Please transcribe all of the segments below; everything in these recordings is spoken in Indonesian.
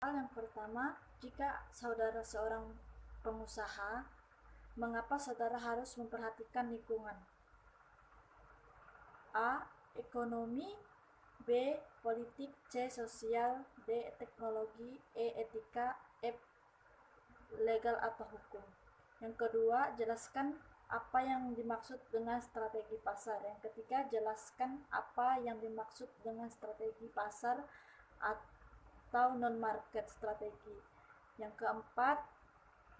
Soal yang pertama, jika saudara seorang pengusaha, mengapa saudara harus memperhatikan lingkungan? A. Ekonomi. B. Politik. C. Sosial. D. Teknologi. E. Etika. F. Legal atau hukum. Yang kedua, jelaskan apa yang dimaksud dengan strategi pasar. Yang ketiga, jelaskan apa yang dimaksud dengan strategi pasar atau non-market strategi. Yang keempat,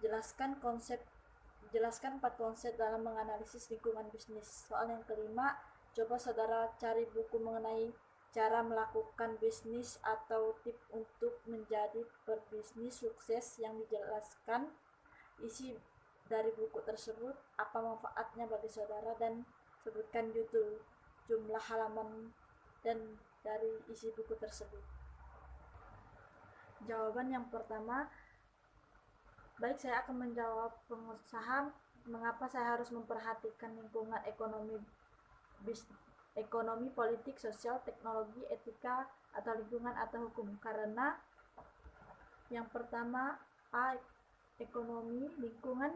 jelaskan 4 konsep dalam menganalisis lingkungan bisnis. Soal yang kelima, coba saudara cari buku mengenai cara melakukan bisnis atau tips untuk menjadi berbisnis sukses yang dijelaskan isi dari buku tersebut, apa manfaatnya bagi saudara, dan sebutkan judul, jumlah halaman, dan dari isi buku tersebut. Jawaban yang pertama, baik, saya akan menjawab pengusaha, mengapa saya harus memperhatikan lingkungan ekonomi, politik, sosial, teknologi, etika, atau lingkungan atau hukum. Karena yang pertama, A. Ekonomi. Lingkungan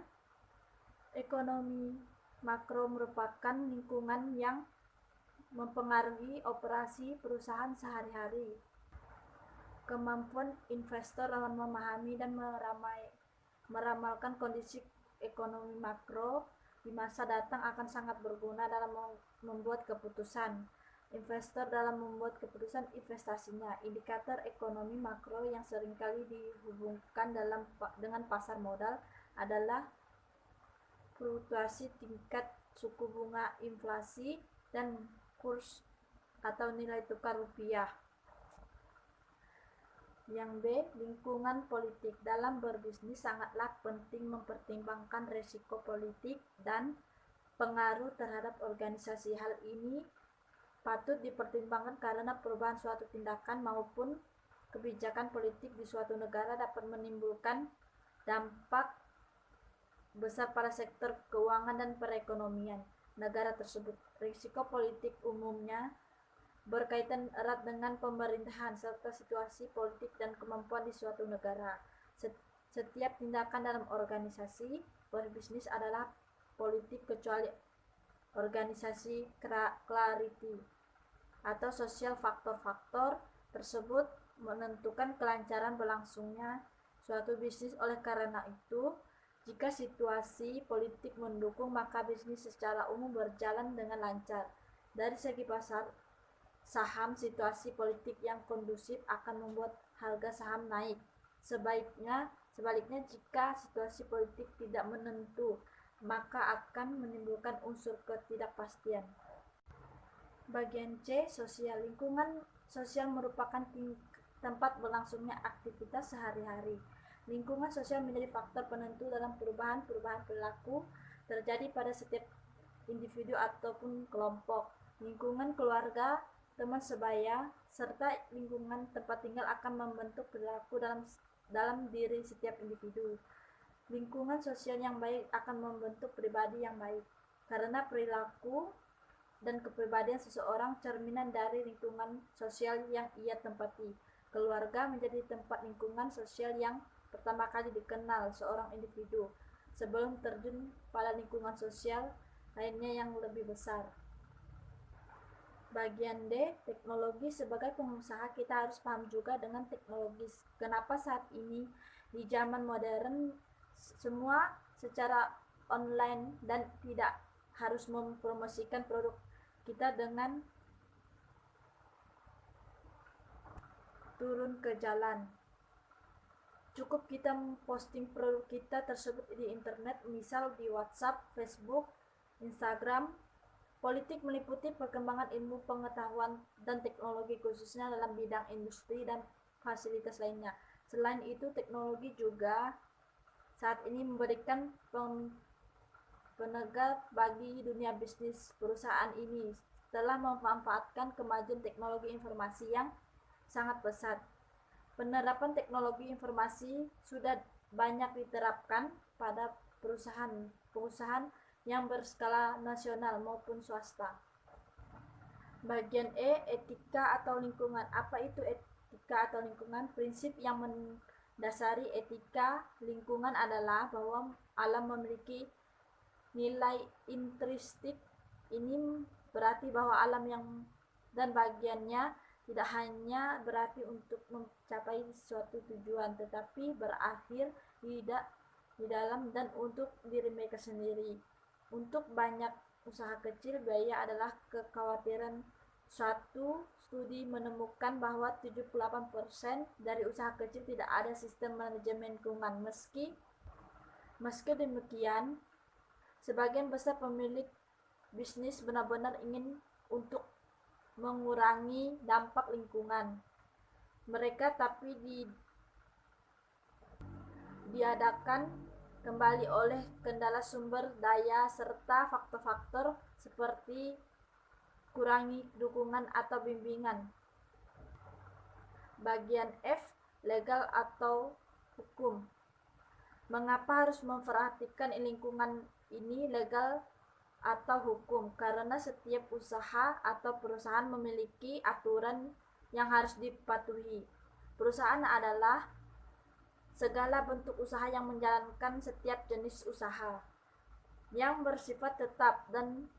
ekonomi makro merupakan lingkungan yang mempengaruhi operasi perusahaan sehari-hari. Kemampuan investor dalam memahami dan meramalkan kondisi ekonomi makro di masa datang akan sangat berguna dalam membuat keputusan investor dalam membuat keputusan investasinya. Indikator ekonomi makro yang seringkali dihubungkan dengan pasar modal adalah fluktuasi tingkat suku bunga, inflasi, dan kurs atau nilai tukar rupiah. Yang B. Lingkungan politik. Dalam berbisnis sangatlah penting mempertimbangkan risiko politik dan pengaruh terhadap organisasi. Hal ini patut dipertimbangkan karena perubahan suatu tindakan maupun kebijakan politik di suatu negara dapat menimbulkan dampak besar pada sektor keuangan dan perekonomian negara tersebut. Risiko politik umumnya berkaitan erat dengan pemerintahan serta situasi politik dan kemampuan di suatu negara. Setiap tindakan dalam organisasi berbisnis adalah politik kecuali organisasi clarity atau sosial. Faktor-faktor tersebut menentukan kelancaran berlangsungnya suatu bisnis. Oleh karena itu, jika situasi politik mendukung, maka bisnis secara umum berjalan dengan lancar. Dari segi pasar saham, situasi politik yang kondusif akan membuat harga saham naik. Sebaliknya, jika situasi politik tidak menentu, maka akan menimbulkan unsur ketidakpastian. Bagian C. Sosial. Lingkungan sosial merupakan tempat berlangsungnya aktivitas sehari-hari. Lingkungan sosial menjadi faktor penentu dalam perubahan perilaku terjadi pada setiap individu ataupun kelompok. Lingkungan keluarga, teman sebaya, serta lingkungan tempat tinggal akan membentuk perilaku dalam diri setiap individu. Lingkungan sosial yang baik akan membentuk pribadi yang baik, karena perilaku dan kepribadian seseorang cerminan dari lingkungan sosial yang ia tempati. Keluarga menjadi tempat lingkungan sosial yang pertama kali dikenal seorang individu sebelum terjun pada lingkungan sosial lainnya yang lebih besar. Bagian D. Teknologi. Sebagai pengusaha, kita harus paham juga dengan teknologi. Kenapa saat ini di zaman modern semua secara online dan tidak harus mempromosikan produk kita dengan turun ke jalan. Cukup kita posting produk kita tersebut di internet, misal di WhatsApp, Facebook, Instagram. Politik meliputi perkembangan ilmu pengetahuan dan teknologi khususnya dalam bidang industri dan fasilitas lainnya. Selain itu, teknologi juga saat ini memberikan penegak bagi dunia bisnis. Perusahaan ini telah memanfaatkan kemajuan teknologi informasi yang sangat pesat. Penerapan teknologi informasi sudah banyak diterapkan pada perusahaan yang berskala nasional maupun swasta. Bagian E. Etika atau lingkungan. Apa itu etika etika atau lingkungan. Prinsip yang mendasari etika lingkungan adalah bahwa alam memiliki nilai intrinsik. Ini berarti bahwa alam yang dan bagiannya tidak hanya berarti untuk mencapai suatu tujuan, tetapi berakhir di dalam dan untuk diri mereka sendiri. Untuk banyak usaha kecil, biaya adalah kekhawatiran. Suatu studi menemukan bahwa 78% dari usaha kecil tidak ada sistem manajemen lingkungan. Meski demikian, sebagian besar pemilik bisnis benar-benar ingin untuk mengurangi dampak lingkungan mereka, tapi diadakan kembali oleh kendala sumber daya serta faktor-faktor seperti kurangi dukungan atau bimbingan. Bagian F, legal atau hukum. Mengapa harus memperhatikan lingkungan ini, legal atau hukum? Karena setiap usaha atau perusahaan memiliki aturan yang harus dipatuhi. Perusahaan adalah segala bentuk usaha yang menjalankan setiap jenis usaha yang bersifat tetap dan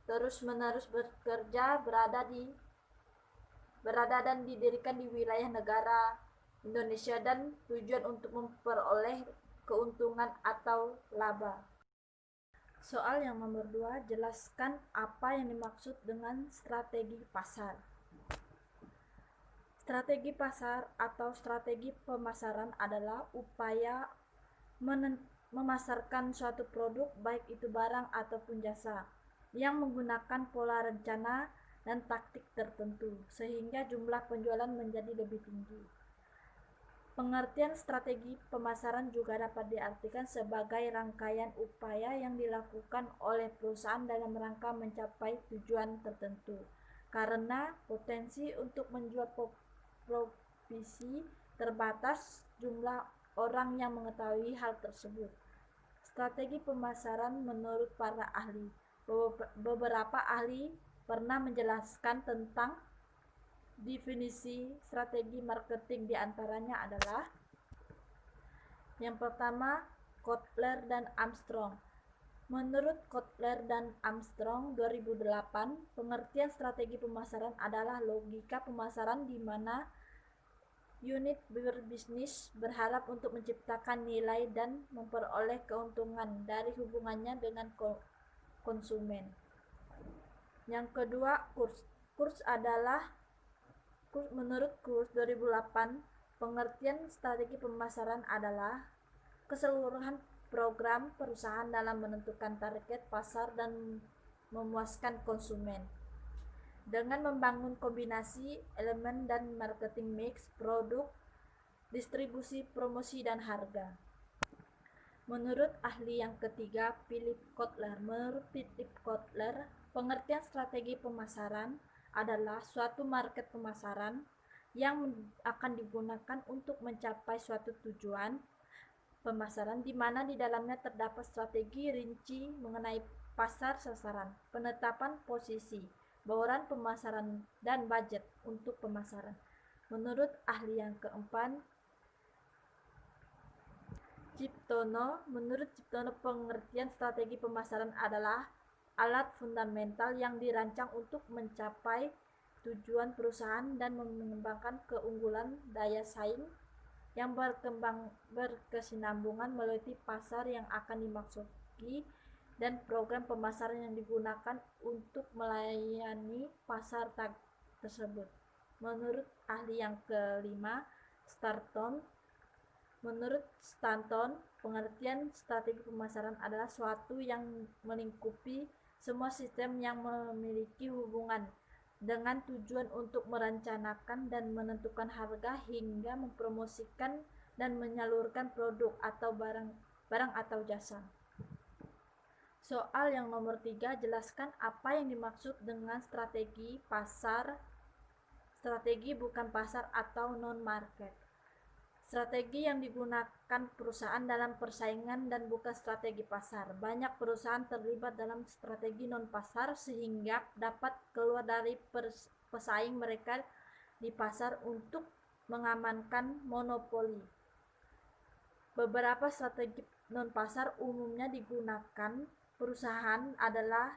terus-menerus bekerja, berada dan didirikan di wilayah negara Indonesia dan tujuan untuk memperoleh keuntungan atau laba. Soal yang nomor 2, jelaskan apa yang dimaksud dengan strategi pasar. Strategi pasar atau strategi pemasaran adalah upaya memasarkan suatu produk, baik itu barang ataupun jasa, yang menggunakan pola rencana dan taktik tertentu, sehingga jumlah penjualan menjadi lebih tinggi. Pengertian strategi pemasaran juga dapat diartikan sebagai rangkaian upaya yang dilakukan oleh perusahaan dalam rangka mencapai tujuan tertentu. Karena potensi untuk menjual provisi terbatas jumlah orang yang mengetahui hal tersebut. Strategi pemasaran menurut para ahli. Beberapa ahli pernah menjelaskan tentang definisi strategi marketing, diantaranya adalah yang pertama, Kotler dan Armstrong. Menurut Kotler dan Armstrong 2008, pengertian strategi pemasaran adalah logika pemasaran di mana unit berbisnis berharap untuk menciptakan nilai dan memperoleh keuntungan dari hubungannya dengan konsumen. Yang kedua, Kurz adalah menurut Kurz 2008, pengertian strategi pemasaran adalah keseluruhan program perusahaan dalam menentukan target pasar dan memuaskan konsumen dengan membangun kombinasi elemen dan marketing mix, produk, distribusi, promosi, dan harga. Menurut ahli yang ketiga, Philip Kotler. Menurut Philip Kotler, pengertian strategi pemasaran adalah suatu market pemasaran yang akan digunakan untuk mencapai suatu tujuan pemasaran, di mana di dalamnya terdapat strategi rinci mengenai pasar sasaran, penetapan posisi, bauran pemasaran, dan budget untuk pemasaran. Menurut ahli yang keempat, menurut Ciptono, pengertian strategi pemasaran adalah alat fundamental yang dirancang untuk mencapai tujuan perusahaan dan mengembangkan keunggulan daya saing yang berkesinambungan melalui pasar yang akan dimasuki dan program pemasaran yang digunakan untuk melayani pasar tersebut. Menurut ahli yang kelima, menurut Stanton, pengertian strategi pemasaran adalah suatu yang melingkupi semua sistem yang memiliki hubungan dengan tujuan untuk merencanakan dan menentukan harga hingga mempromosikan dan menyalurkan produk atau barang atau jasa. Soal yang nomor 3, jelaskan apa yang dimaksud dengan strategi pasar, strategi bukan pasar atau non-market. Strategi yang digunakan perusahaan dalam persaingan dan bukan strategi pasar. Banyak perusahaan terlibat dalam strategi non-pasar sehingga dapat keluar dari pesaing mereka di pasar untuk mengamankan monopoli. Beberapa strategi non-pasar umumnya digunakan perusahaan adalah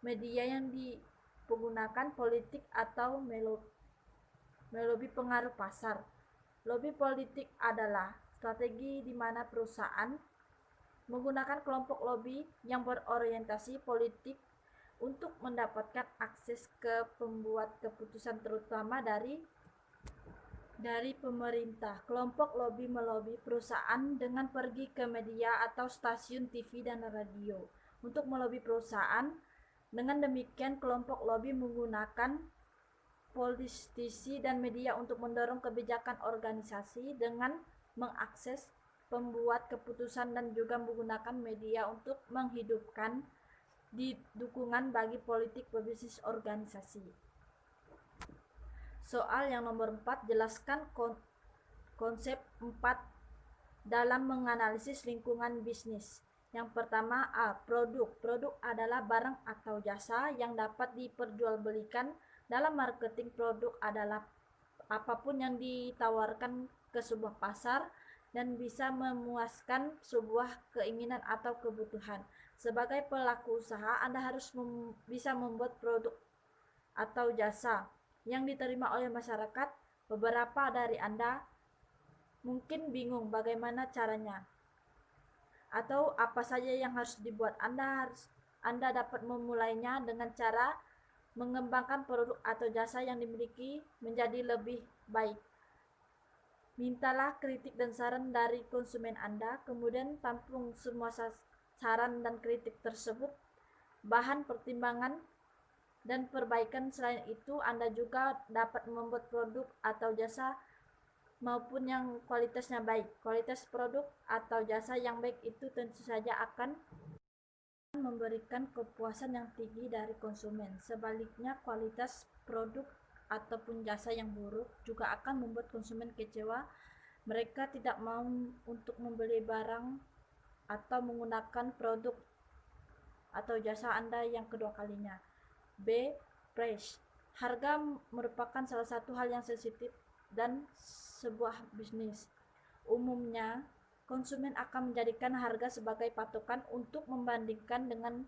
media yang dipergunakan politik atau melobi pengaruh pasar. Lobby politik adalah strategi di mana perusahaan menggunakan kelompok lobby yang berorientasi politik untuk mendapatkan akses ke pembuat keputusan terutama dari pemerintah. Kelompok lobby melobi perusahaan dengan pergi ke media atau stasiun TV dan radio untuk melobi perusahaan. Dengan demikian, kelompok lobby menggunakan politisi dan media untuk mendorong kebijakan organisasi dengan mengakses pembuat keputusan dan juga menggunakan media untuk menghidupkan dukungan bagi politik berbisnis organisasi. Soal yang nomor 4, jelaskan konsep 4 dalam menganalisis lingkungan bisnis. Yang pertama, A. Produk. Produk adalah barang atau jasa yang dapat diperjualbelikan. Dalam marketing, produk adalah apapun yang ditawarkan ke sebuah pasar dan bisa memuaskan sebuah keinginan atau kebutuhan. Sebagai pelaku usaha, Anda harus bisa membuat produk atau jasa yang diterima oleh masyarakat. Beberapa dari Anda mungkin bingung bagaimana caranya atau apa saja yang harus dibuat. Anda dapat memulainya dengan cara mengembangkan produk atau jasa yang dimiliki menjadi lebih baik. Mintalah kritik dan saran dari konsumen Anda, kemudian tampung semua saran dan kritik tersebut bahan pertimbangan dan perbaikan. Selain itu, Anda juga dapat membuat produk atau jasa maupun yang kualitasnya baik. Kualitas produk atau jasa yang baik itu tentu saja akan memberikan kepuasan yang tinggi dari konsumen. Sebaliknya, kualitas produk ataupun jasa yang buruk juga akan membuat konsumen kecewa. Mereka tidak mau untuk membeli barang atau menggunakan produk atau jasa Anda yang kedua kalinya. B. Price. Harga merupakan salah satu hal yang sensitif dan sebuah bisnis. Umumnya, konsumen akan menjadikan harga sebagai patokan untuk membandingkan dengan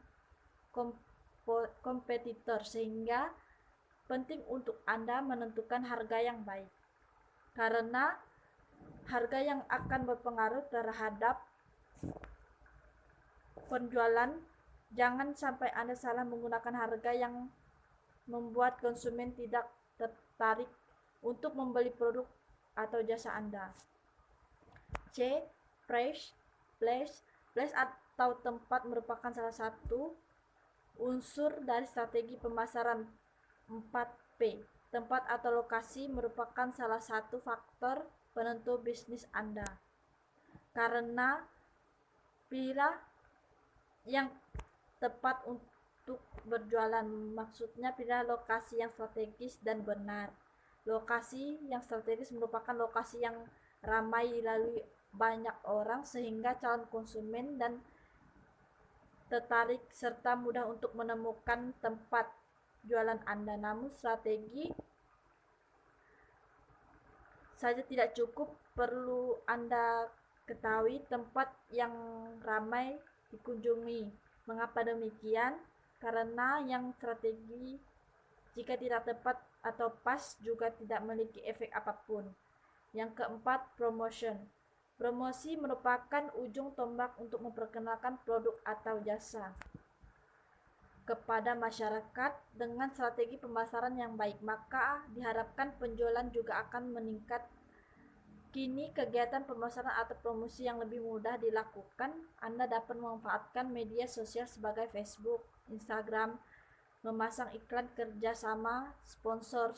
kompetitor, sehingga penting untuk Anda menentukan harga yang baik. Karena harga yang akan berpengaruh terhadap penjualan. Jangan sampai Anda salah menggunakan harga yang membuat konsumen tidak tertarik untuk membeli produk atau jasa Anda. C. Price. Place atau tempat merupakan salah satu unsur dari strategi pemasaran. 4P. Tempat atau lokasi merupakan salah satu faktor penentu bisnis Anda. Karena pilihlah yang tepat untuk berjualan. Maksudnya, pilih lokasi yang strategis dan benar. Lokasi yang strategis merupakan lokasi yang ramai dilalui banyak orang sehingga calon konsumen dan tertarik serta mudah untuk menemukan tempat jualan Anda. Namun strategi saja tidak cukup, perlu Anda ketahui tempat yang ramai dikunjungi. Mengapa demikian? Karena yang strategi jika tidak tepat atau pas juga tidak memiliki efek apapun. Yang keempat, promotion. Promosi merupakan ujung tombak untuk memperkenalkan produk atau jasa kepada masyarakat. Dengan strategi pemasaran yang baik, maka diharapkan penjualan juga akan meningkat. Kini kegiatan pemasaran atau promosi yang lebih mudah dilakukan. Anda dapat memanfaatkan media sosial sebagai Facebook, Instagram, memasang iklan kerjasama, sponsor,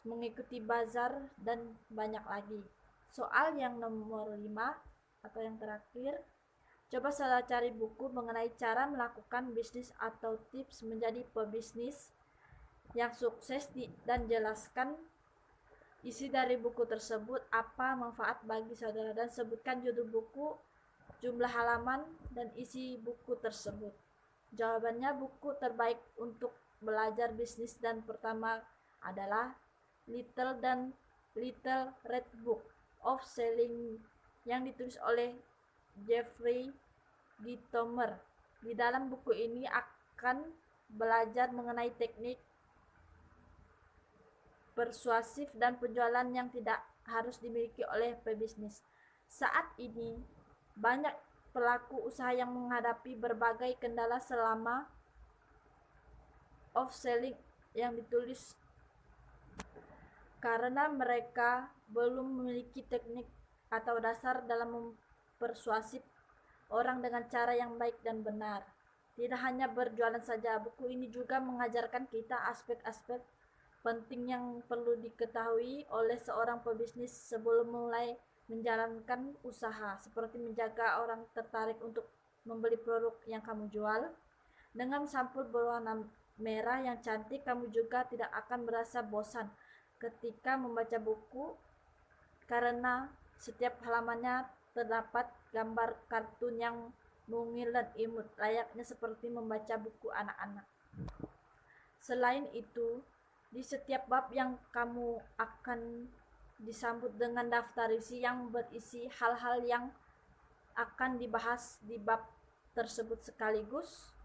mengikuti bazar, dan banyak lagi. Soal yang nomor 5 atau yang terakhir, coba salah cari buku mengenai cara melakukan bisnis atau tips menjadi pebisnis yang sukses dan jelaskan isi dari buku tersebut, apa manfaat bagi saudara, dan sebutkan judul buku, jumlah halaman, dan isi buku tersebut. Jawabannya, buku terbaik untuk belajar bisnis dan pertama adalah Little dan Little Red Book of Selling yang ditulis oleh Jeffrey Gitomer. Di dalam buku ini akan belajar mengenai teknik persuasif dan penjualan yang tidak harus dimiliki oleh pebisnis. Saat ini, banyak pelaku usaha yang menghadapi berbagai kendala selama off-selling yang ditulis karena mereka belum memiliki teknik atau dasar dalam mempersuasif orang dengan cara yang baik dan benar. Tidak hanya berjualan saja, buku ini juga mengajarkan kita aspek-aspek penting yang perlu diketahui oleh seorang pebisnis sebelum mulai menjalankan usaha, seperti menjaga orang tertarik untuk membeli produk yang kamu jual. Dengan sampul berwarna merah yang cantik, kamu juga tidak akan merasa bosan ketika membaca buku karena setiap halamannya terdapat gambar kartun yang mungil dan imut, layaknya seperti membaca buku anak-anak. Selain itu, di setiap bab yang kamu akan disambut dengan daftar isi yang berisi hal-hal yang akan dibahas di bab tersebut sekaligus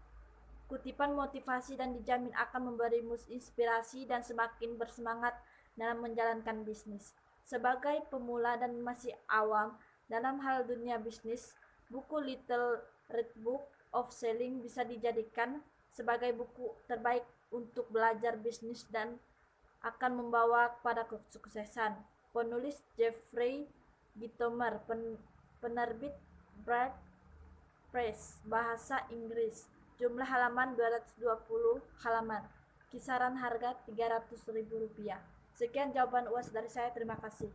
kutipan motivasi dan dijamin akan memberimu inspirasi dan semakin bersemangat dalam menjalankan bisnis. Sebagai pemula dan masih awam dalam hal dunia bisnis, buku Little Red Book of Selling bisa dijadikan sebagai buku terbaik untuk belajar bisnis dan akan membawa kepada kesuksesan. Penulis Jeffrey Gitomer, penerbit Bright Press, bahasa Inggris. Jumlah halaman 220 halaman. Kisaran harga Rp300.000. Sekian jawaban UAS dari saya. Terima kasih.